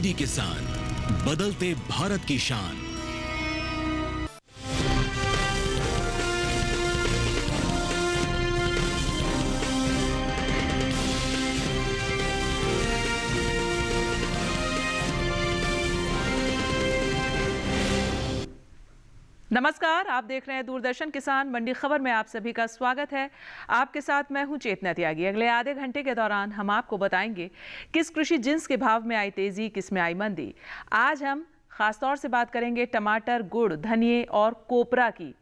DD किसान, बदलते भारत की शान। नमस्कार, आप देख रहे हैं दूरदर्शन किसान मंडी खबर में आप सभी का स्वागत है। आपके साथ मैं हूं चेतना त्यागी। अगले आधे घंटे के दौरान हम आपको बताएंगे किस कृषि जिन्स के भाव में आई तेजी, किस में आई मंदी। आज हम खासतौर से बात करेंगे टमाटर, गुड़, धनिये और कोपरा की।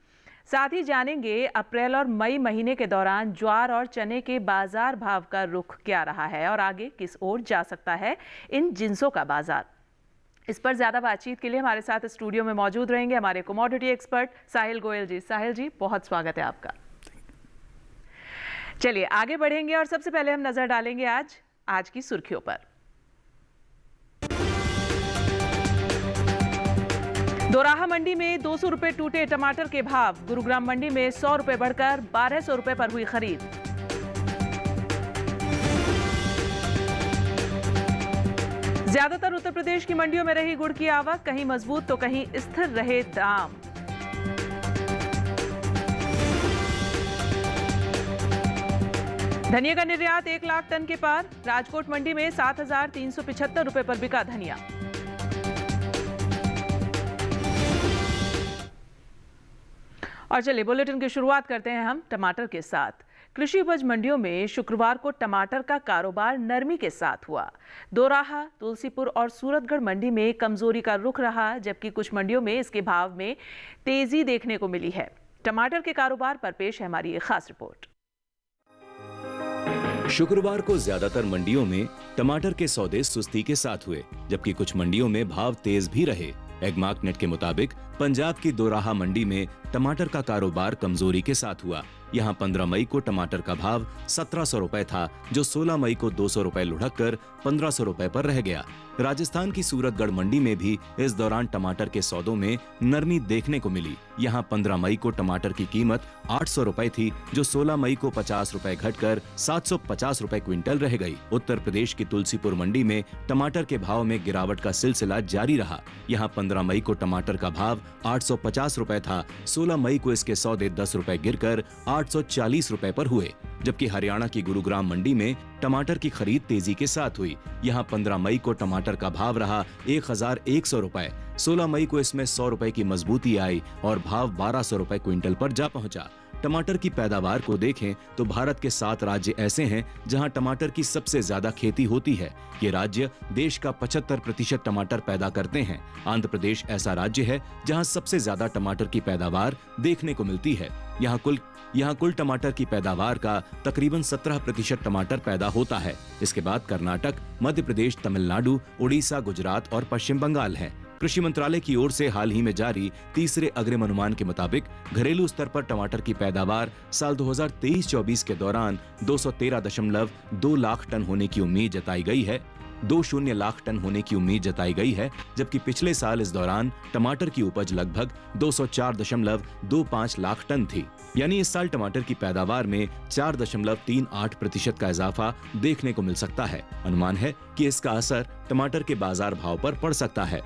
साथ ही जानेंगे अप्रैल और मई महीने के दौरान ज्वार और चने के बाजार भाव का रुख क्या रहा है और आगे किस ओर जा सकता है इन जिन्सों का बाजार। इस पर ज्यादा बातचीत के लिए हमारे साथ स्टूडियो में मौजूद रहेंगे हमारे कमोडिटी एक्सपर्ट साहिल गोयल जी। साहिल जी, बहुत स्वागत है आपका। चलिए आगे बढ़ेंगे और सबसे पहले हम नजर डालेंगे आज की सुर्खियों पर। दोराहा मंडी में 200 रुपए टूटे टमाटर के भाव। गुरुग्राम मंडी में 100 रुपए बढ़कर 1200 रुपए पर हुई खरीद। ज्यादातर उत्तर प्रदेश की मंडियों में रही गुड़ की आवक, कहीं मजबूत तो कहीं स्थिर रहे दाम। धनिया का निर्यात 1 लाख टन के पार। राजकोट मंडी में 7,375 रुपए पर बिका धनिया। और चलिए बुलेटिन की शुरुआत करते हैं हम टमाटर के साथ। कृषि उपज मंडियों में शुक्रवार को टमाटर का कारोबार नरमी के साथ हुआ। दोराहा, तुलसीपुर और सूरतगढ़ मंडी में कमजोरी का रुख रहा, जबकि कुछ मंडियों में इसके भाव में तेजी देखने को मिली है। टमाटर के कारोबार पर पेश है हमारी एक खास रिपोर्ट। शुक्रवार को ज्यादातर मंडियों में टमाटर के सौदे सुस्ती के साथ हुए, जबकि कुछ मंडियों में भाव तेज भी रहे। एगमार्कनेट के मुताबिक पंजाब की दोराहा मंडी में टमाटर का कारोबार कमजोरी के साथ हुआ। यहाँ 15 मई को टमाटर का भाव 1700 रुपए था, जो 16 मई को 200 रुपए लुढ़क कर 1500 रुपए पर रह गया। राजस्थान की सूरतगढ़ मंडी में भी इस दौरान टमाटर के सौदों में नरमी देखने को मिली। यहाँ 15 मई को टमाटर की कीमत 800 रुपए थी, जो 16 मई को 50 रुपए घटकर 750 रुपए क्विंटल रह गई। उत्तर प्रदेश की तुलसीपुर मंडी में टमाटर के भाव में गिरावट का सिलसिला जारी रहा। यहाँ 15 मई को टमाटर का भाव 850 रुपए था, 16 मई को इसके सौदे 10 रुपए गिरकर 840 रुपए पर हुए। जबकि हरियाणा की गुरुग्राम मंडी में टमाटर की खरीद तेजी के साथ हुई। यहाँ 15 मई को टमाटर का भाव रहा 1100 रुपए, 16 मई को इसमें 100 रुपए की मजबूती आई और भाव 1200 रुपए क्विंटल पर जा पहुंचा। टमाटर की पैदावार को देखें तो भारत के 7 राज्य ऐसे हैं जहां टमाटर की सबसे ज्यादा खेती होती है। ये राज्य देश का 75% टमाटर पैदा करते हैं। आंध्र प्रदेश ऐसा राज्य है जहां सबसे ज्यादा टमाटर की पैदावार देखने को मिलती है। यहाँ कुल टमाटर की पैदावार का तकरीबन 17% टमाटर पैदा होता है। इसके बाद कर्नाटक, मध्य प्रदेश, तमिलनाडु, उड़ीसा, गुजरात और पश्चिम बंगाल हैं। कृषि मंत्रालय की ओर से हाल ही में जारी तीसरे अग्रिम अनुमान के मुताबिक घरेलू स्तर पर टमाटर की पैदावार साल 2023-24 के दौरान 213.2 लाख टन होने की उम्मीद जताई गई है। 20 लाख टन होने की उम्मीद जताई गई है, जबकि पिछले साल इस दौरान टमाटर की उपज लगभग 204.25 लाख टन थी। यानी इस साल टमाटर की पैदावार में 4.38% का इजाफा देखने को मिल सकता है। अनुमान है कि इसका असर टमाटर के बाजार भाव पर पड़ सकता है।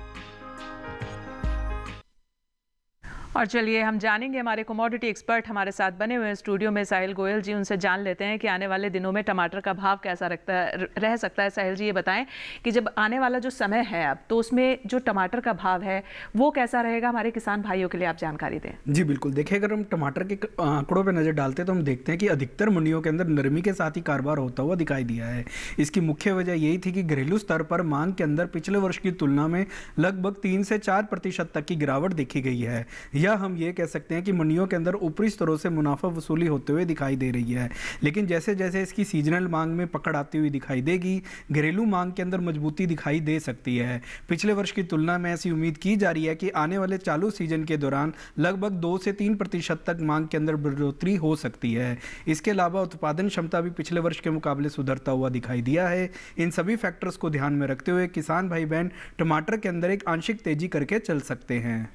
और चलिए हम जानेंगे, हमारे कमोडिटी एक्सपर्ट हमारे साथ बने हुए हैं स्टूडियो में साहिल गोयल जी, उनसे जान लेते हैं कि आने वाले दिनों में टमाटर का भाव कैसा रह सकता है। साहिल जी, ये बताएं कि जब आने वाला जो समय है अब, तो उसमें जो टमाटर का भाव है वो कैसा रहेगा, हमारे किसान भाइयों के लिए आप जानकारी दें। जी बिल्कुल, देखिए अगर हम टमाटर के आंकड़ों पर नज़र डालते हैं तो हम देखते हैं कि अधिकतर मंडियों के अंदर नरमी के साथ ही कारोबार होता हुआ दिखाई दिया है। इसकी मुख्य वजह यही थी कि घरेलू स्तर पर मांग के अंदर पिछले वर्ष की तुलना में लगभग 3 से 4% तक की गिरावट देखी गई है। या हम ये कह सकते हैं कि मंडियों के अंदर ऊपरी स्तरों से मुनाफा वसूली होते हुए दिखाई दे रही है। लेकिन जैसे जैसे इसकी सीजनल मांग में पकड़ आती हुई दिखाई देगी, घरेलू मांग के अंदर मजबूती दिखाई दे सकती है। पिछले वर्ष की तुलना में ऐसी उम्मीद की जा रही है कि आने वाले चालू सीजन के दौरान लगभग 2 से 3% तक मांग के अंदर बढ़ोतरी हो सकती है। इसके अलावा उत्पादन क्षमता भी पिछले वर्ष के मुकाबले सुधरता हुआ दिखाई दिया है। इन सभी फैक्टर्स को ध्यान में रखते हुए किसान भाई बहन टमाटर के अंदर एक आंशिक तेजी करके चल सकते हैं।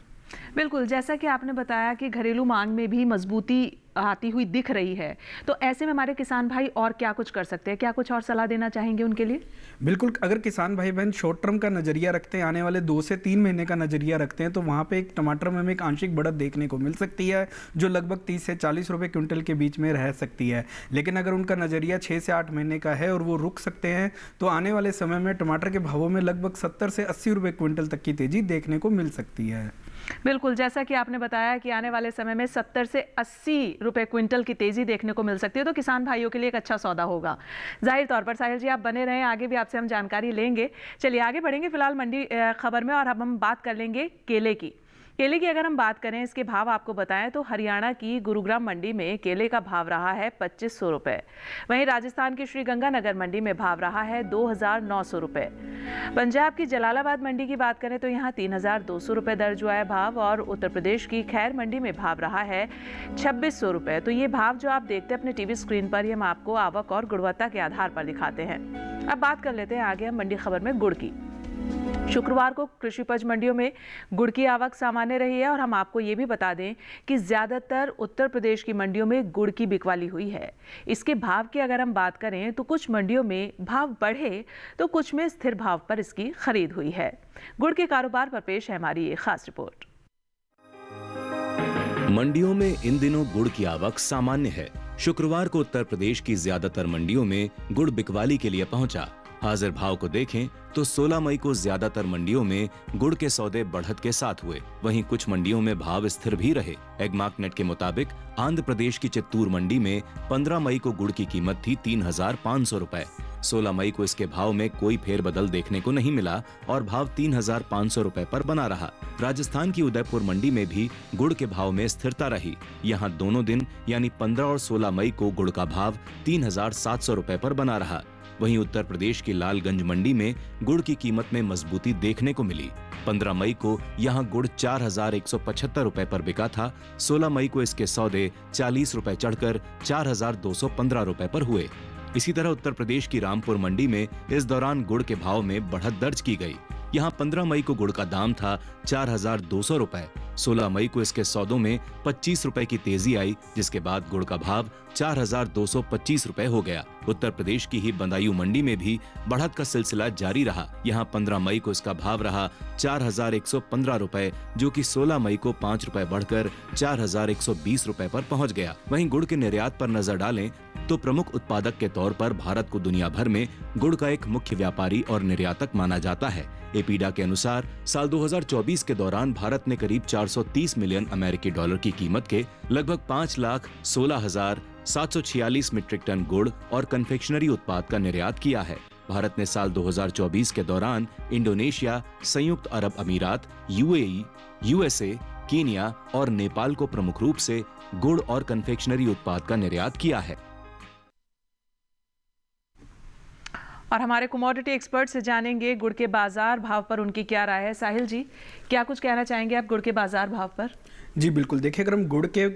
बिल्कुल, जैसा कि आपने बताया कि घरेलू मांग में भी मजबूती आती हुई दिख रही है, तो ऐसे में हमारे किसान भाई और क्या कुछ कर सकते हैं? क्या कुछ और सलाह देना चाहेंगे उनके लिए? बिल्कुल, अगर किसान भाई बहन शॉर्ट टर्म का नजरिया रखते हैं, आने वाले 2 से 3 महीने का नजरिया रखते हैं, तो वहाँ पे एक टमाटर में हमें एक आंशिक बढ़त देखने को मिल सकती है, जो लगभग 30 से 40 रुपए क्विंटल के बीच में रह सकती है। लेकिन अगर उनका नजरिया 6 से 8 महीने का है और वो रुक सकते हैं, तो आने वाले समय में टमाटर के भावों में लगभग 70 से 80 रुपए क्विंटल तक की तेजी देखने को मिल सकती है। बिल्कुल, जैसा कि आपने बताया कि आने वाले समय में 70 से 80 रुपए क्विंटल की तेजी देखने को मिल सकती है, तो किसान भाइयों के लिए एक अच्छा सौदा होगा। जाहिर तौर पर साहिल जी आप बने रहें, आगे भी आपसे हम जानकारी लेंगे। चलिए आगे बढ़ेंगे फिलहाल मंडी खबर में, और अब हम बात कर लेंगे केले की। केले की अगर हम बात करें, इसके भाव आपको बताएं तो हरियाणा की गुरुग्राम मंडी में केले का भाव रहा है 2500 रुपये। वहीं राजस्थान की श्रीगंगानगर मंडी में भाव रहा है 2900 रुपये। पंजाब की जलालाबाद मंडी की बात करें तो यहाँ 3200 रुपये दर्ज हुआ है भाव, और उत्तर प्रदेश की खैर मंडी में भाव रहा है 2600 रुपये। तो ये भाव जो आप देखते हैं अपने टीवी स्क्रीन पर, ये हम आपको आवक और गुणवत्ता के आधार पर दिखाते हैं। अब बात कर लेते हैं आगे हम मंडी खबर में गुड़ की। शुक्रवार को कृषि उपज मंडियों में गुड़ की आवक सामान्य रही है, और हम आपको ये भी बता दें कि ज़्यादातर उत्तर प्रदेश की मंडियों में गुड़ की बिकवाली हुई है। इसके भाव की अगर हम बात करें तो कुछ मंडियों में भाव बढ़े तो कुछ में स्थिर भाव पर इसकी खरीद हुई है। गुड़ के कारोबार पर पेश है हमारी ये खास रिपोर्ट। मंडियों में इन दिनों गुड़ की आवक सामान्य है। शुक्रवार को उत्तर प्रदेश की ज्यादातर मंडियों में गुड़ बिकवाली के लिए पहुंचा। हाजिर भाव को देखें तो 16 मई को ज्यादातर मंडियों में गुड़ के सौदे बढ़त के साथ हुए। वहीं कुछ मंडियों में भाव स्थिर भी रहे। एगमार्कनेट के मुताबिक आंध्र प्रदेश की चित्तूर मंडी में 15 मई को गुड़ की कीमत थी 3500 रुपए। 16 मई को इसके भाव में कोई फेरबदल देखने को नहीं मिला और भाव 3500 रुपए पर बना रहा। राजस्थान की उदयपुर मंडी में भी गुड़ के भाव में स्थिरता रही। यहाँ दोनों दिन यानी 15 और 16 मई को गुड़ का भाव 3700 रुपए पर बना रहा। वहीं उत्तर प्रदेश की लालगंज मंडी में गुड़ की कीमत में मजबूती देखने को मिली। 15 मई को यहां गुड़ 4175 रुपए पर बिका था। 16 मई को इसके सौदे 40 रुपए चढ़कर 4215 रुपए पर हुए। इसी तरह उत्तर प्रदेश की रामपुर मंडी में इस दौरान गुड़ के भाव में बढ़त दर्ज की गई। यहाँ 15 मई को गुड़ का दाम था 4200 रुपए। 16 मई को इसके सौदों में 25 रुपए की तेजी आई, जिसके बाद गुड़ का भाव 4225 रुपए हो गया। उत्तर प्रदेश की ही बदायूं मंडी में भी बढ़त का सिलसिला जारी रहा। यहाँ 15 मई को इसका भाव रहा 4115 रुपए, जो कि 16 मई को 5 रुपए बढ़कर 4120 रुपए पर पहुंच गया। वहीं गुड़ के निर्यात पर नजर डालें तो प्रमुख उत्पादक के तौर पर भारत को दुनिया भर में गुड़ का एक मुख्य व्यापारी और निर्यातक माना जाता है। एपीडा के अनुसार साल 2024 के दौरान भारत ने करीब 430 मिलियन अमेरिकी डॉलर की कीमत के लगभग 5,16,746 मीट्रिक टन गुड़ और कन्फेक्शनरी उत्पाद का निर्यात किया है। भारत ने साल 2024 के दौरान इंडोनेशिया, संयुक्त अरब अमीरात, यूएई, यूएसए, कीनिया और नेपाल को प्रमुख रूप से गुड़ और कन्फेक्शनरी उत्पाद का निर्यात किया है। और हमारे कमोडिटी एक्सपर्ट से जानेंगे गुड़ के बाजार भाव पर उनकी क्या राय है। साहिल जी, क्या कुछ कहना चाहेंगे आप गुड़ के बाजार भाव पर? जी बिल्कुल, देखिए अगर हम गुड़ के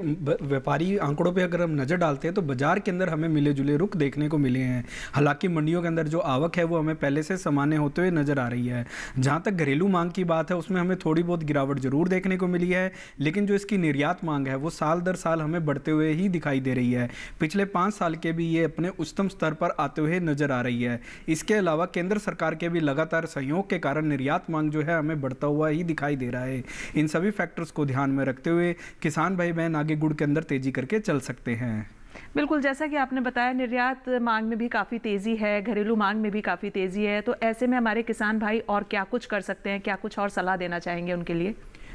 व्यापारी आंकड़ों पे अगर हम नज़र डालते हैं तो बाजार के अंदर हमें मिले जुले रुख देखने को मिले हैं। हालांकि मंडियों के अंदर जो आवक है वो हमें पहले से सामान्य होते हुए नज़र आ रही है। जहां तक घरेलू मांग की बात है उसमें हमें थोड़ी बहुत गिरावट जरूर देखने को मिली है, लेकिन जो इसकी निर्यात मांग है वो साल दर साल हमें बढ़ते हुए ही दिखाई दे रही है। पिछले 5 साल के भी ये अपने उच्चतम स्तर पर आते हुए नजर आ रही है। इसके अलावा केंद्र सरकार के भी लगातार सहयोग के कारण निर्यात मांग जो है हमें बढ़ता हुआ ही दिखाई दे रहा है। इन सभी फैक्टर्स को ध्यान में रखते हुए किसान भाई बहन आगे गुड़ के अंदर तेजी करके चल सकते हैं। बिल्कुल, जैसा कि आपने बताया निर्यात मांग में भी काफ़ी तेज़ी है, घरेलू मांग में भी काफ़ी तेज़ी है, तो ऐसे में हमारे किसान भाई और क्या कुछ कर सकते हैं, क्या कुछ और सलाह देना चाहेंगे उनके लिए?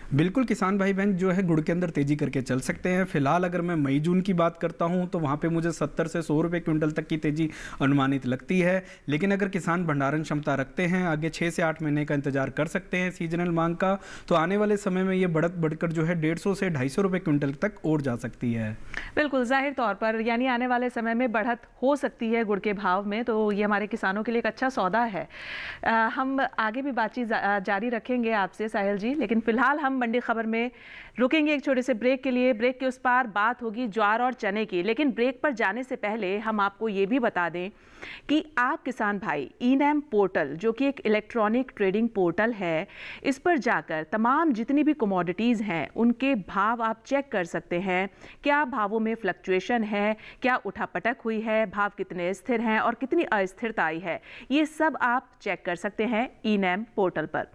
बिल्कुल, किसान भाई बहन जो है गुड़ के अंदर तेजी करके चल सकते हैं। फिलहाल अगर मैं मई जून की बात करता हूं तो वहां पे मुझे 70 से 100 रुपए क्विंटल तक की तेजी अनुमानित लगती है। लेकिन अगर किसान भंडारण क्षमता रखते हैं, आगे 6 से 8 महीने का इंतजार कर सकते हैं सीजनल मांग का, तो आने वाले समय में ये बढ़त बढ़कर जो है 150 से 250 रुपए क्विंटल तक और जा सकती है। बिल्कुल, जाहिर तौर पर यानी आने वाले समय में बढ़त हो सकती है गुड़ के भाव में, तो ये हमारे किसानों के लिए एक अच्छा सौदा है। हम आगे भी बातचीत जारी रखेंगे आपसे साहिल जी, लेकिन फिलहाल हम हम मंडी खबर में रुकेंगे एक छोटे से ब्रेक के लिए। ब्रेक के उस पार बात होगी ज्वार और चने की, लेकिन ब्रेक पर जाने से पहले हम आपको ये भी बता दें कि आप किसान भाई ई-नैम पोर्टल, जो कि एक इलेक्ट्रॉनिक ट्रेडिंग पोर्टल है, इस पर जाकर तमाम जितनी भी कमोडिटीज़ हैं उनके भाव आप चेक कर सकते हैं। क्या भावों में फ्लक्चुएशन है, क्या उठापटक हुई है, भाव कितने स्थिर हैं और कितनी अस्थिरता आई है, ये सब आप चेक कर सकते हैं ई-नैम पोर्टल पर।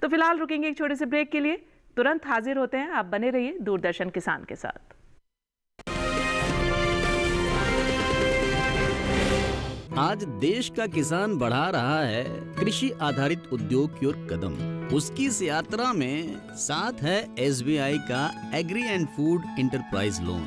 तो फिलहाल रुकेंगे एक छोटे से ब्रेक के लिए, तुरंत हाजिर होते हैं। आप बने रहिए दूरदर्शन किसान के साथ। आज देश का किसान बढ़ा रहा है कृषि आधारित उद्योग की ओर कदम। उसकी इस यात्रा में साथ है SBI का agri and food enterprise loan.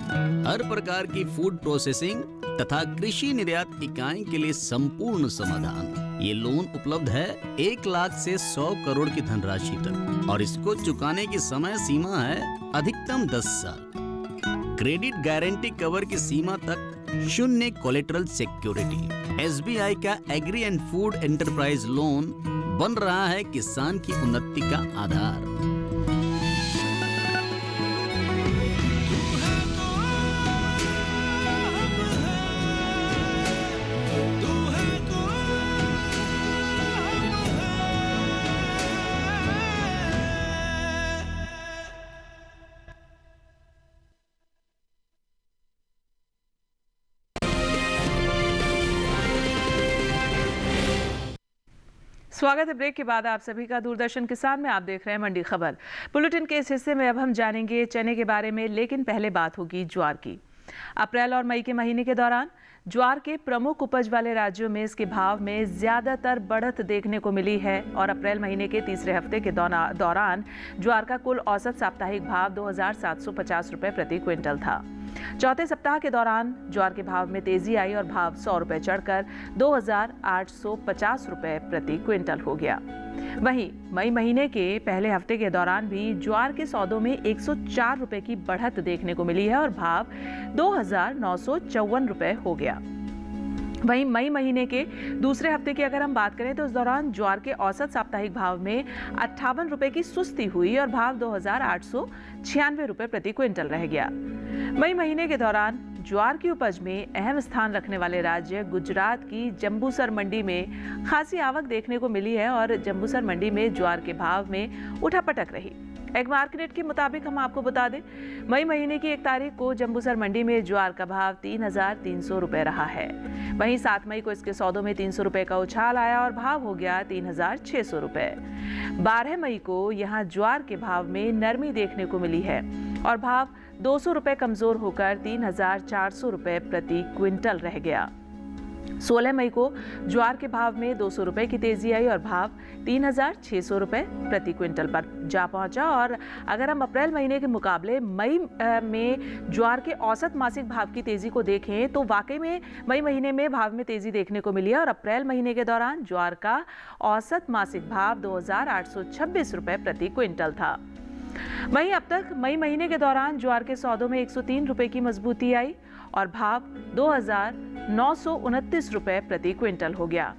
हर प्रकार की फूड प्रोसेसिंग तथा कृषि निर्यात इकाई के लिए संपूर्ण समाधान। ये लोन उपलब्ध है 1 लाख से 100 करोड़ की धनराशि तक और इसको चुकाने की समय सीमा है अधिकतम 10 साल। क्रेडिट गारंटी कवर की सीमा तक 0 कोलेटरल सिक्योरिटी। SBI का agri and food enterprise loan बन रहा है किसान की उन्नति का आधार। स्वागत है ब्रेक के बाद आप सभी का दूरदर्शन किसान में। आप देख रहे हैं मंडी खबर। बुलेटिन के इस हिस्से में अब हम जानेंगे चने के बारे में, लेकिन पहले बात होगी ज्वार की। अप्रैल और मई के महीने के दौरान ज्वार के प्रमुख उपज वाले राज्यों में इसके भाव में ज्यादातर बढ़त देखने को मिली है और अप्रैल महीने के तीसरे हफ्ते के दौरान ज्वार का कुल औसत साप्ताहिक भाव 2,750 रुपए प्रति क्विंटल था। चौथे सप्ताह के दौरान ज्वार के भाव में तेजी आई और भाव 100 रुपए चढ़कर 2,850 रुपए प्रति क्विंटल हो गया। वहीं मई महीने के पहले हफ्ते के दौरान भी ज्वार के सौदों में 104 रुपए की बढ़त देखने को मिली है और भाव 2,954 रुपए हो गया। वहीं मई महीने के दूसरे हफ्ते की अगर हम बात करें तो उस दौरान ज्वार के औसत साप्ताहिक भाव में 58 रुपए की सुस्ती हुई और भाव 2,896 रुपए प्रति क्विंटल रह गया। मई महीने के दौरान ज्वार की उपज में अहम स्थान रखने वाले राज्य गुजरात की जंबूसर मंडी में खासी आवक देखने को मिली है और जंबूसर मंडी में ज्वार के भाव में उठापटक रही। एग मार्केट के मुताबिक हम आपको बता दें, मई महीने की 1 तारीख को जंबूसर मंडी में ज्वार का भाव 3,300 रुपए रहा है। वहीं 7 मई को इसके सौदों में 300 रुपए का उछाल आया और भाव हो गया 3,600 रुपए। 12 मई को यहां ज्वार के भाव में नरमी देखने को मिली है और भाव 200 रुपए कमजोर होकर 3,400 रुपए प्रति क्विंटल रह गया। 16 मई को ज्वार के भाव में 200 रुपए की तेजी आई और भाव 3,600 रुपए प्रति क्विंटल पर जा पहुंचा। और अगर हम अप्रैल महीने के मुकाबले मई में ज्वार के औसत मासिक भाव की तेजी को देखें तो वाकई में मई महीने में भाव में तेजी देखने को मिली है और अप्रैल महीने के दौरान ज्वार का औसत मासिक भाव 2,826 रुपए प्रति क्विंटल था। वहीं अब तक मई महीने के दौरान ज्वार के सौदों में 103 रुपए की मजबूती आई और भाव 2,929 रुपए प्रति क्विंटल हो गया।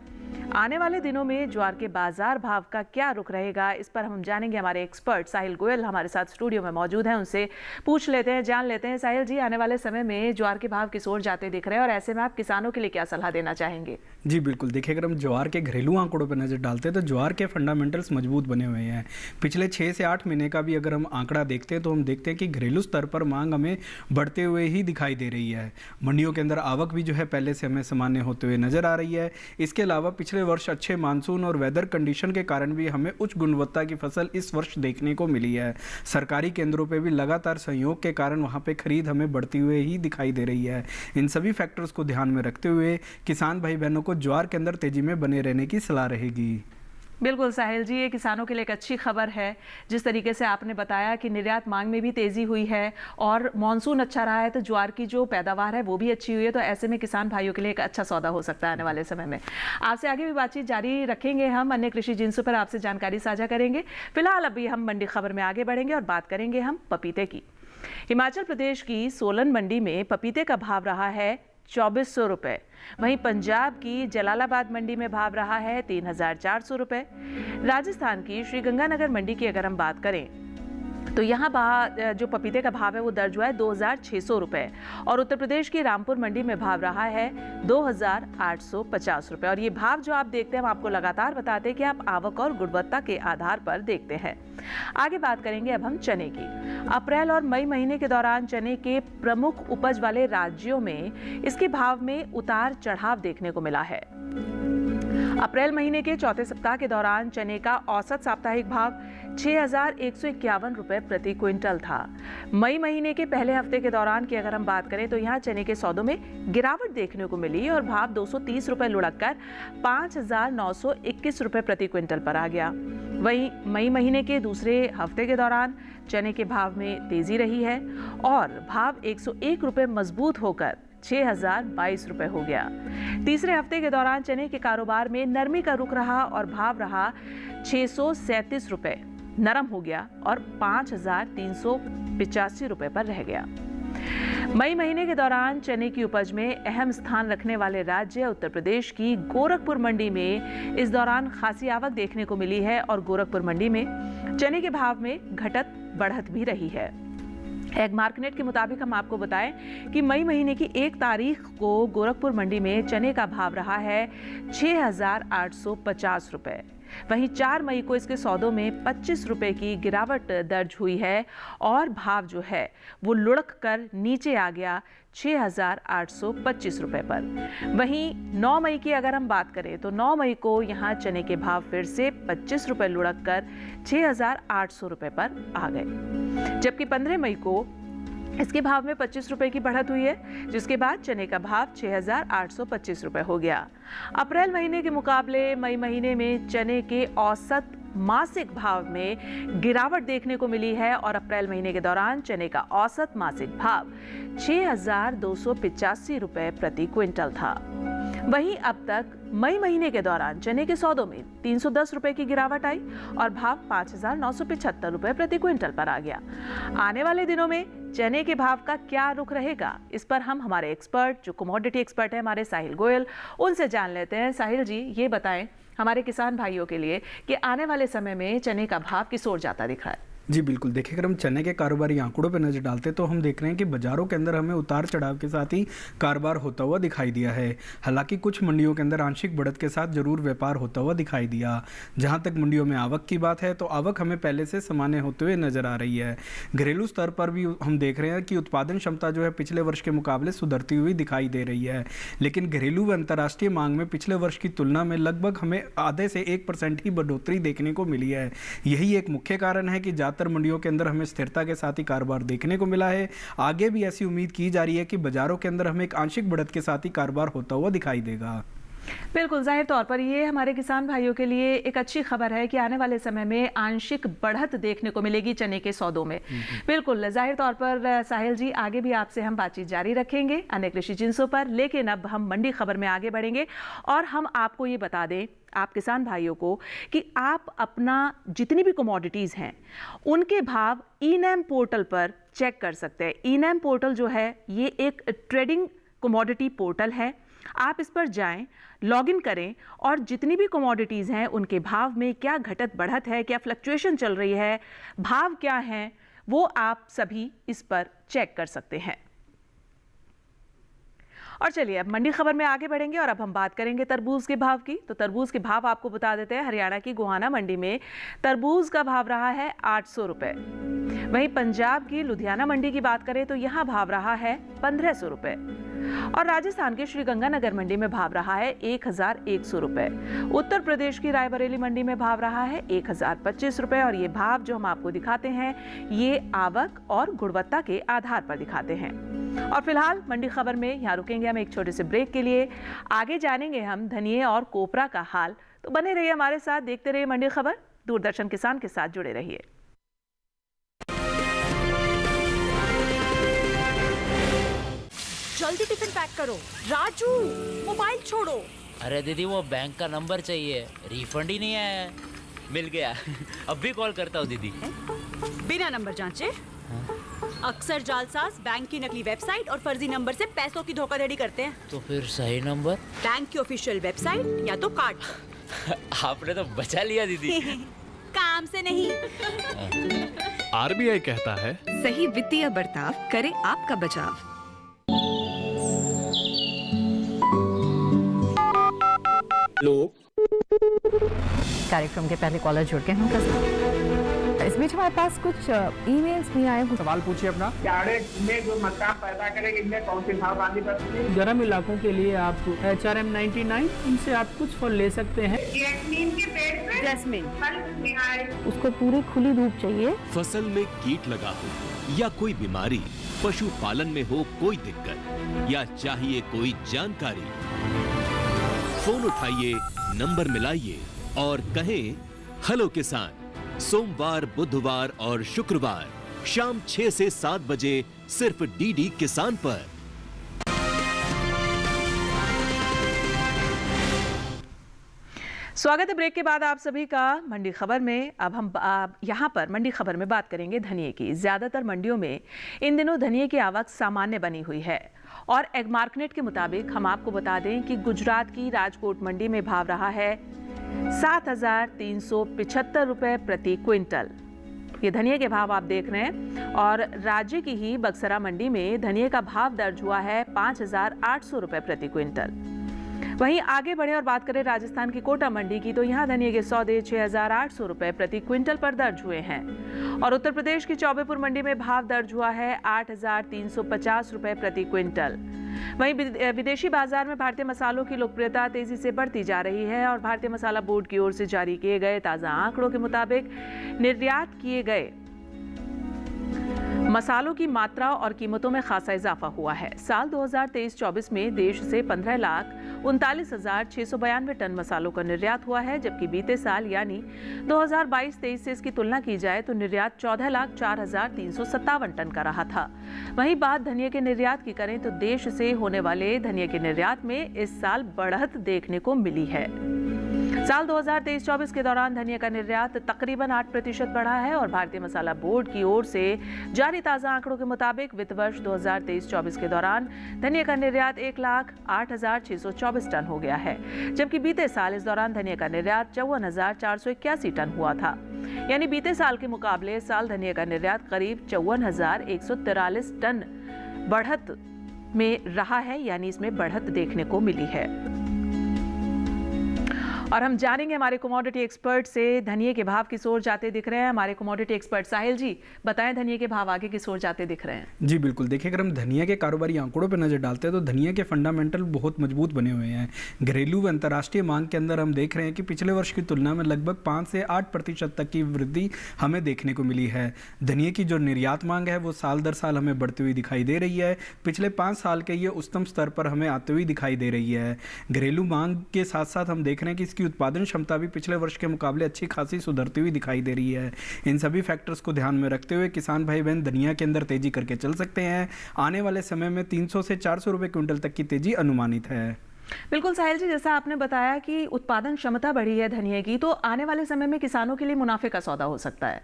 आने वाले दिनों में ज्वार के बाजार भाव का क्या रुख रहेगा, इस पर हम जानेंगे। हमारे एक्सपर्ट साहिल गोयल हमारे साथ स्टूडियो में मौजूद हैं, उनसे पूछ लेते हैं, जान लेते हैं। साहिल जी, आने वाले समय में ज्वार के भाव किस ओर जाते दिख रहे हैं और ऐसे में आप किसानों के लिए क्या सलाह देना चाहेंगे? जी बिल्कुल, देखिए अगर हम ज्वार के घरेलू आंकड़ों पर नज़र डालते हैं तो ज्वार के फंडामेंटल्स मजबूत बने हुए हैं। पिछले 6 से 8 महीने का भी अगर हम आंकड़ा देखते हैं तो हम देखते हैं कि घरेलू स्तर पर मांग हमें बढ़ते हुए ही दिखाई दे रही है। मंडियों के अंदर आवक भी जो है पहले से हमें सामान्य होते हुए नजर आ रही है। इसके अलावा पिछले वर्ष अच्छे मानसून और वेदर कंडीशन के कारण भी हमें उच्च गुणवत्ता की फसल इस वर्ष देखने को मिली है। सरकारी केंद्रों पे भी लगातार सहयोग के कारण वहाँ पे खरीद हमें बढ़ती हुए ही दिखाई दे रही है। इन सभी फैक्टर्स को ध्यान में रखते हुए किसान भाई बहनों को ज्वार के अंदर तेजी में बने रहने की सलाह रहेगी। बिल्कुल साहिल जी, ये किसानों के लिए एक अच्छी खबर है। जिस तरीके से आपने बताया कि निर्यात मांग में भी तेजी हुई है और मानसून अच्छा रहा है तो ज्वार की जो पैदावार है वो भी अच्छी हुई है, तो ऐसे में किसान भाइयों के लिए एक अच्छा सौदा हो सकता है आने वाले समय में। आपसे आगे भी बातचीत जारी रखेंगे, हम अन्य कृषि जिन्सों पर आपसे जानकारी साझा करेंगे। फिलहाल अभी हम मंडी खबर में आगे बढ़ेंगे और बात करेंगे हम पपीते की। हिमाचल प्रदेश की सोलन मंडी में पपीते का भाव रहा है 2,400 रुपए। वहीं पंजाब की जलालाबाद मंडी में भाव रहा है 3,400 रुपए। राजस्थान की श्रीगंगानगर मंडी की अगर हम बात करें तो यहाँ जो पपीते का भाव है वो दर्ज हुआ है 2,600 रुपये और उत्तर प्रदेश की रामपुर मंडी में भाव रहा है 2,850 रुपये। और ये भाव जो आप देखते हैं हम आपको लगातार बताते हैं कि आप आवक और गुणवत्ता के आधार पर देखते हैं। आगे बात करेंगे अब हम चने की। अप्रैल और मई महीने के दौरान चने के प्रमुख उपज वाले राज्यों में इसके भाव में उतार चढ़ाव देखने को मिला है। अप्रैल महीने के चौथे सप्ताह के दौरान चने का औसत साप्ताहिक भाव 6,151 रुपये प्रति क्विंटल था। मई महीने के पहले हफ्ते के दौरान की अगर हम बात करें तो यहाँ चने के सौदों में गिरावट देखने को मिली और भाव 230 रुपये लुढ़क कर 5,921 रुपये प्रति क्विंटल पर आ गया। वहीं मई महीने के दूसरे हफ्ते के दौरान चने के भाव में तेजी रही है और भाव 101 रुपये मजबूत होकर 6,022 रुपये हो गया। तीसरे हफ्ते के दौरान चने के कारोबार में नरमी का रुख रहा और भाव रहा 637 रुपये नरम हो गया और 5,385 रुपये पर रह गया। मई महीने के दौरान चने की उपज में अहम स्थान रखने वाले राज्य उत्तर प्रदेश की गोरखपुर मंडी में इस दौरान खासी आवक देखने को मिली है और गोरखपुर मंडी में चने के भाव में घटत बढ़त भी रही है। एग मार्केट के मुताबिक हम आपको बताएं कि मई महीने की 1 तारीख को गोरखपुर मंडी में चने का भाव रहा है 6,850 रुपये। वहीं 4 मई को इसके सौदों में 25 रुपये की गिरावट दर्ज हुई है और भाव जो है वो लुढ़क कर नीचे आ गया 6,825 रुपये पर। वहीं 9 मई की अगर हम बात करें तो 9 मई को यहाँ चने के भाव फिर से 25 रुपये लुढ़क कर 6,800 रुपये पर आ गए, जबकि 15 मई को इसके भाव में 25 रुपये की बढ़त हुई है, जिसके बाद चने का भाव 6,825 रुपये हो गया। अप्रैल महीने के मुकाबले मई महीने में चने के औसत मासिक भाव में गिरावट देखने को मिली है और अप्रैल महीने के दौरान चने का औसत मासिक भाव 6,285 रुपये प्रति क्विंटल था। वहीं अब तक मई महीने के दौरान चने के सौदों में 310 रुपये की गिरावट आई और भाव 5,975 रुपये प्रति क्विंटल पर आ गया। आने वाले दिनों में चने के भाव का क्या रुख रहेगा, इस पर हम हमारे एक्सपर्ट जो कमोडिटी एक्सपर्ट है हमारे साहिल गोयल, उनसे जान लेते हैं। साहिल जी, ये बताएं हमारे किसान भाइयों के लिए कि आने वाले समय में चने का भाव किस ओर जाता दिख रहा है। जी बिल्कुल, देखिए अगर हम चने के कारोबारी आंकड़ों पर नजर डालते तो हम देख रहे हैं कि बाजारों के अंदर हमें उतार चढ़ाव के साथ ही कारोबार होता हुआ दिखाई दिया है। हालांकि कुछ मंडियों के अंदर आंशिक बढ़त के साथ जरूर व्यापार होता हुआ दिखाई दिया। जहां तक मंडियों में आवक की बात है तो आवक हमें पहले से सामान्य होते हुए नजर आ रही है। घरेलू स्तर पर भी हम देख रहे हैं कि उत्पादन क्षमता जो है पिछले वर्ष के मुकाबले सुधरती हुई दिखाई दे रही है, लेकिन घरेलू व अंतर्राष्ट्रीय मांग में पिछले वर्ष की तुलना में लगभग हमें आधे से 1% ही बढ़ोतरी देखने को मिली है। यही एक मुख्य कारण है कि ज्यादातर मंडियों के अंदर हमें स्थिरता के साथ ही कारोबार देखने को मिला है। आगे भी ऐसी उम्मीद की जा रही है कि बाजारों के अंदर हमें एक आंशिक बढ़त के साथ ही कारोबार होता हुआ दिखाई देगा। बिल्कुल, जाहिर तौर पर ये हमारे किसान भाइयों के लिए एक अच्छी खबर है कि आने वाले समय में आंशिक बढ़त देखने को मिलेगी चने के सौदों में। बिल्कुल, जाहिर तौर पर साहिल जी, आगे भी आपसे हम बातचीत जारी रखेंगे अन्य कृषि जिन्सों पर, लेकिन अब हम मंडी खबर में आगे बढ़ेंगे और हम आपको ये बता दें, आप किसान भाइयों को, कि आप अपना जितनी भी कमोडिटीज़ हैं उनके भाव ई-नैम पोर्टल पर चेक कर सकते हैं। ई-नैम पोर्टल जो है ये एक ट्रेडिंग कमोडिटी पोर्टल है। आप इस पर जाएं, लॉगिन करें और जितनी भी कमोडिटीज़ हैं उनके भाव में क्या घटत बढ़त है, क्या फ्लक्चुएशन चल रही है, भाव क्या हैं, वो आप सभी इस पर चेक कर सकते हैं। और चलिए अब मंडी खबर में आगे बढ़ेंगे और अब हम बात करेंगे तरबूज के भाव की। तो तरबूज के भाव आपको बता देते हैं। हरियाणा की गोहाना मंडी में तरबूज का भाव रहा है 800 रुपये। वहीं पंजाब की लुधियाना मंडी की बात करें तो यहाँ भाव रहा है 1500 रुपये और राजस्थान के श्रीगंगानगर मंडी में भाव रहा है 1,100 रुपये। उत्तर प्रदेश की रायबरेली मंडी में भाव रहा है 1,025 रुपये और ये भाव जो हम आपको दिखाते हैं ये आवक और गुणवत्ता के आधार पर दिखाते हैं। और फिलहाल मंडी खबर में यहाँ रुकेंगे हम एक छोटे से ब्रेक के लिए। आगे जानेंगे हम धनिये और कोपरा का हाल, तो बने रहिए हमारे साथ, देखते रहिए मंडी खबर। दूरदर्शन किसान के साथ जुड़े रहिए। जल्दी टिफिन पैक करो। राजू, मोबाइल छोड़ो। अरे दीदी, वो बैंक का नंबर चाहिए, रिफंड ही नहीं आया है। मिल गया। अब भी कॉल करता हूँ दीदी। बिना नंबर जांचे अक्सर जालसाज बैंक की नकली वेबसाइट और फर्जी नंबर से पैसों की धोखाधड़ी करते हैं। तो फिर सही नंबर? बैंक की ऑफिशियल वेबसाइट या तो कार्ड पर। आपने तो बचा लिया दीदी। काम से नहीं। आरबीआई कहता है, सही वित्तीय बर्ताव करे आपका बचाव। कार्यक्रम के पहले कॉलर जुड़ गए हैं। इस बीच हमारे पास कुछ ईमेल्स भी आए। सवाल पूछिए अपना। में जो मकान पैदा करेंगे इनमें कौन सी सावधानी बरतनी है? गर्म इलाकों के लिए आप HRM 99 इनसे आप कुछ फल ले सकते हैं। जैस्मीन के पेड़ पे जैस्मिन उसको पूरी खुली धूप चाहिए। फसल में कीट लगा हो या कोई बीमारी, पशुपालन में हो कोई दिक्कत या चाहिए कोई जानकारी, फोन उठाइए, नंबर मिलाइए और कहें हेलो किसान। सोमवार, बुधवार और शुक्रवार शाम 6 से 7 बजे सिर्फ डीडी किसान पर। स्वागत है ब्रेक के बाद आप सभी का मंडी खबर में। अब हम यहाँ पर मंडी खबर में बात करेंगे धनिये की। ज्यादातर मंडियों में इन दिनों धनिये की आवक सामान्य बनी हुई है और एग्मार्कनेट के मुताबिक हम आपको बता दें कि गुजरात की राजकोट मंडी में भाव रहा है 7,375 रुपए प्रति क्विंटल। ये धनिये के भाव आप देख रहे हैं। और राज्य की ही बक्सरा मंडी में धनिये का भाव दर्ज हुआ है 5,800 रुपए प्रति क्विंटल। वहीं आगे बढ़े और बात करें राजस्थान की कोटा मंडी की, तो यहाँ धनिये के सौदे 6,800 रुपए प्रति क्विंटल पर दर्ज हुए हैं। और उत्तर प्रदेश की चौबेपुर मंडी में भाव दर्ज हुआ है 8,350 रुपए प्रति क्विंटल। वहीं विदेशी बाजार में भारतीय मसालों की लोकप्रियता तेजी से बढ़ती जा रही है और भारतीय मसाला बोर्ड की ओर से जारी किए गए ताजा आंकड़ों के मुताबिक निर्यात किए गए मसालों की मात्रा और कीमतों में खासा इजाफा हुआ है। साल 2023-24 में देश से 15,39,692 टन मसालों का निर्यात हुआ है, जबकि बीते साल यानी 2022-23 से इसकी तुलना की जाए तो निर्यात 14,04,357 टन का रहा था। वहीं बात धनिये के निर्यात की करें तो देश से होने वाले धनिये के निर्यात में इस साल बढ़त देखने को मिली है। साल 2023-24 के दौरान धनिये का निर्यात तकरीबन 8% बढ़ा है और भारतीय मसाला बोर्ड की ओर से जारी ताजा आंकड़ों के मुताबिक वित्त वर्ष 2023-24 के दौरान धनिये का निर्यात 1,08,624 टन हो गया है, जबकि बीते साल इस दौरान धनिये का निर्यात 54,481 टन हुआ था। यानी बीते साल के मुकाबले इस साल धनिये का निर्यात करीब 54,143 टन बढ़त में रहा है, यानी इसमें बढ़त देखने को मिली है। और हम जानेंगे हमारे कमोडिटी एक्सपर्ट से धनिये के भाव किस ओर जाते दिख रहे हैं। हमारे कमोडिटी एक्सपर्ट साहिल जी बताएं, धनिये के भाव आगे किस ओर जाते दिख रहे हैं? जी बिल्कुल, देखिए अगर हम धनिया के कारोबारी आंकड़ों पर नजर डालते हैं तो धनिया के फंडामेंटल बहुत मजबूत बने हुए हैं। घरेलू व अंतर्राष्ट्रीय मांग के अंदर हम देख रहे हैं कि पिछले वर्ष की तुलना में लगभग 5 से 8% तक की वृद्धि हमें देखने को मिली है। धनिये की जो निर्यात मांग है वो साल दर साल हमें बढ़ती हुई दिखाई दे रही है। पिछले 5 साल के ये उच्चतम स्तर पर हमें आते हुए दिखाई दे रही है। घरेलू मांग के साथ साथ हम देख रहे हैं कि इसकी उत्पादन क्षमता भी पिछले वर्ष के मुकाबले अच्छी खासी सुधरती हुई दिखाई दे रही है। इन सभी फैक्टर्स को ध्यान में रखते हुए किसान भाई बहन धनिया के अंदर तेजी करके चल सकते हैं। आने वाले समय में 300 से 400 रुपए क्विंटल तक की तेजी अनुमानित है। बिल्कुल साहिल जी, जैसा आपने बताया कि उत्पादन क्षमता बढ़ी है धनिये की, तो आने वाले समय में किसानों के लिए मुनाफे का सौदा हो सकता है।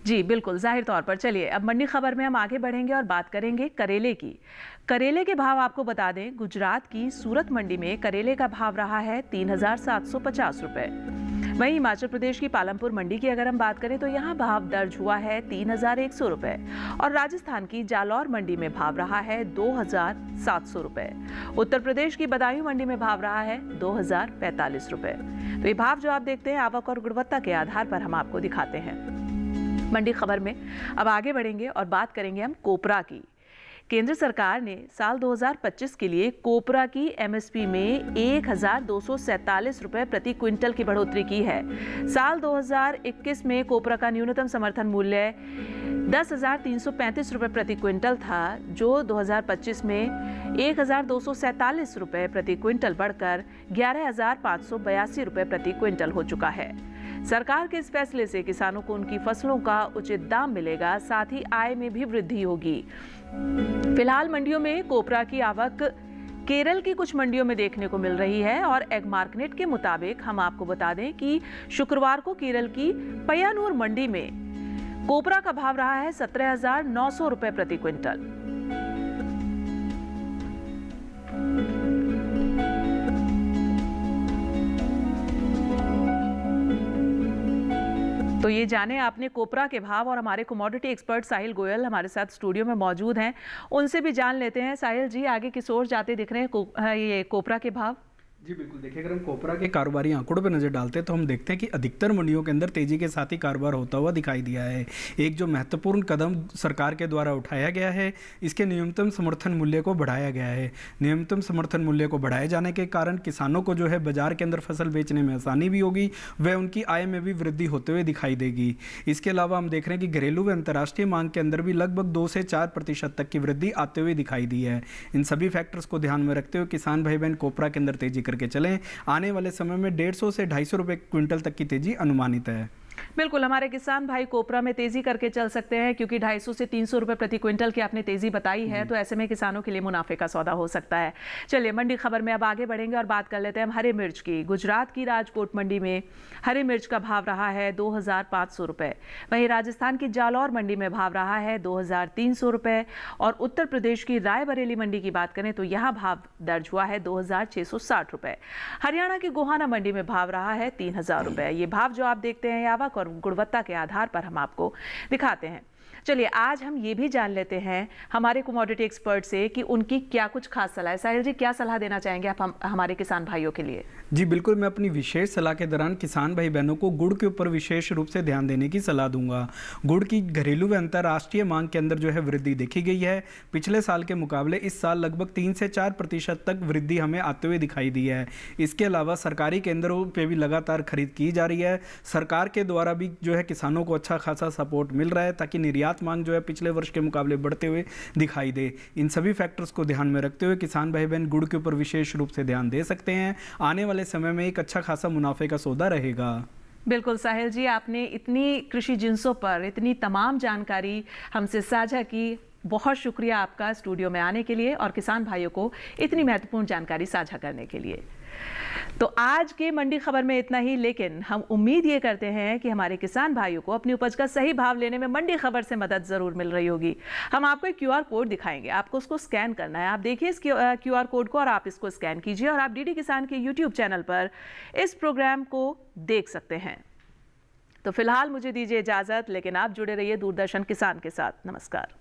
जी बिल्कुल, जाहिर तौर पर। चलिए अब मंडी खबर में हम आगे बढ़ेंगे और बात करेंगे करेले की। करेले के भाव आपको बता दें, गुजरात की सूरत मंडी में करेले का भाव रहा है 3,750 रुपए। वहीं हिमाचल प्रदेश की पालमपुर मंडी की अगर हम बात करें तो यहाँ भाव दर्ज हुआ है 3,100 रुपए और राजस्थान की जालौर मंडी में भाव रहा है 2,700 रुपए। उत्तर प्रदेश की बदायूं मंडी में भाव रहा है 2,045 रुपए। तो ये भाव जो आप देखते हैं आवक और गुणवत्ता के आधार पर हम आपको दिखाते हैं। मंडी खबर में अब आगे बढ़ेंगे और बात करेंगे हम कोपरा की। केंद्र सरकार ने साल 2025 के लिए कोपरा की एमएसपी में 1,247 रुपए प्रति क्विंटल की बढ़ोतरी की है। साल 2021 में कोपरा का न्यूनतम समर्थन मूल्य 10,335 रुपए प्रति क्विंटल था, जो 2025 में 1,247 रुपए प्रति क्विंटल बढ़कर 11,582 रुपए प्रति क्विंटल हो चुका है। सरकार के इस फैसले से किसानों को उनकी फसलों का उचित दाम मिलेगा, साथ ही आय में भी वृद्धि होगी। फिलहाल मंडियों में कोपरा की आवक केरल की कुछ मंडियों में देखने को मिल रही है और एग्मार्कनेट के मुताबिक हम आपको बता दें कि शुक्रवार को केरल की पय्यानूर मंडी में कोपरा का भाव रहा है 17,900 रुपए प्रति क्विंटल। तो ये जाने आपने कोपरा के भाव, और हमारे कमोडिटी एक्सपर्ट साहिल गोयल हमारे साथ स्टूडियो में मौजूद हैं, उनसे भी जान लेते हैं। साहिल जी, आगे किस ओर जाते दिख रहे हैं ये कोपरा के भाव? जी बिल्कुल, देखिए अगर हम कोपरा के कारोबारी आंकड़ों पर नज़र डालते हैं तो हम देखते हैं कि अधिकतर मंडियों के अंदर तेजी के साथ ही कारोबार होता हुआ दिखाई दिया है। एक जो महत्वपूर्ण कदम सरकार के द्वारा उठाया गया है, इसके न्यूनतम समर्थन मूल्य को बढ़ाया गया है। न्यूनतम समर्थन मूल्य को बढ़ाए जाने के कारण किसानों को जो है बाजार के अंदर फसल बेचने में आसानी भी होगी, वह उनकी आय में भी वृद्धि होते हुए दिखाई देगी। इसके अलावा हम देख रहे हैं कि घरेलू व अंतर्राष्ट्रीय मांग के अंदर भी लगभग 2 से 4% तक की वृद्धि आते हुए दिखाई दी है। इन सभी फैक्टर्स को ध्यान में रखते हुए किसान भाई बहन कोपरा के अंदर तेजी करके चलें। आने वाले समय में 150 से 250 रुपए क्विंटल तक की तेजी अनुमानित है। बिल्कुल, हमारे किसान भाई कोपरा में तेजी करके चल सकते हैं, क्योंकि 250 से 300 रुपए प्रति क्विंटल की आपने तेजी बताई है, तो ऐसे में किसानों के लिए मुनाफे का सौदा हो सकता है। चलिए मंडी खबर में अब आगे बढ़ेंगे और बात कर लेते हैं हम हरे मिर्च की। गुजरात की राजकोट मंडी में हरे मिर्च का भाव रहा है 2500 रुपए। वहीं राजस्थान की जालौर मंडी में भाव रहा है 2300 रुपए, और उत्तर प्रदेश की रायबरेली मंडी की बात करें तो यहाँ भाव दर्ज हुआ है 2660 रुपए। हरियाणा की गोहाना मंडी में भाव रहा है 3000 रुपए। ये भाव जो आप देखते हैं आवक और गुणवत्ता के आधार पर हम आपको दिखाते हैं। चलिए आज हम ये भी जान लेते हैं हमारे कमोडिटी एक्सपर्ट से कि उनकी क्या कुछ खास सलाह है। साहिल जी, क्या सलाह देना चाहेंगे आप हमारे किसान भाइयों के लिए? जी बिल्कुल, मैं अपनी विशेष सलाह के दौरान किसान भाई बहनों को गुड़ के ऊपर विशेष रूप से ध्यान देने की सलाह दूंगा। गुड़ की घरेलू व अंतर्राष्ट्रीय मांग के अंदर जो है वृद्धि देखी गई है। पिछले साल के मुकाबले इस साल लगभग 3 से 4% तक वृद्धि हमें आते हुए दिखाई दी है। इसके अलावा सरकारी केंद्रों पर भी लगातार खरीद की जा रही है। सरकार के द्वारा भी जो है किसानों को अच्छा खासा सपोर्ट मिल रहा है, ताकि निर्यात मांग जो है पिछले वर्ष के मुकाबले बढ़ते हुए दिखाई दे। इन सभी फैक्टर्स को ध्यान में रखते हुए किसान भाई बहन गुड़ के ऊपर विशेष रूप से ध्यान दे सकते हैं। आने वाले समय में एक अच्छा खासा मुनाफे का सौदा रहेगा। बिल्कुल साहिल जी, आपने इतनी कृषि जिन्सों पर इतनी तमाम जानकारी हमसे साझा की। बहुत शुक्रिया आपका स्टूडियो में आने के लिए और किसान भाइयों को इतनी महत्वपूर्ण जानकारी साझा करने के लिए। तो आज के मंडी खबर में इतना ही, लेकिन हम उम्मीद ये करते हैं कि हमारे किसान भाइयों को अपनी उपज का सही भाव लेने में मंडी खबर से मदद जरूर मिल रही होगी। हम आपको एक QR कोड दिखाएंगे, आपको उसको स्कैन करना है। आप देखिए इस QR कोड को और आप इसको स्कैन कीजिए और आप DD किसान के YouTube चैनल पर इस प्रोग्राम को देख सकते हैं। तो फिलहाल मुझे दीजिए इजाजत, लेकिन आप जुड़े रहिए दूरदर्शन किसान के साथ। नमस्कार।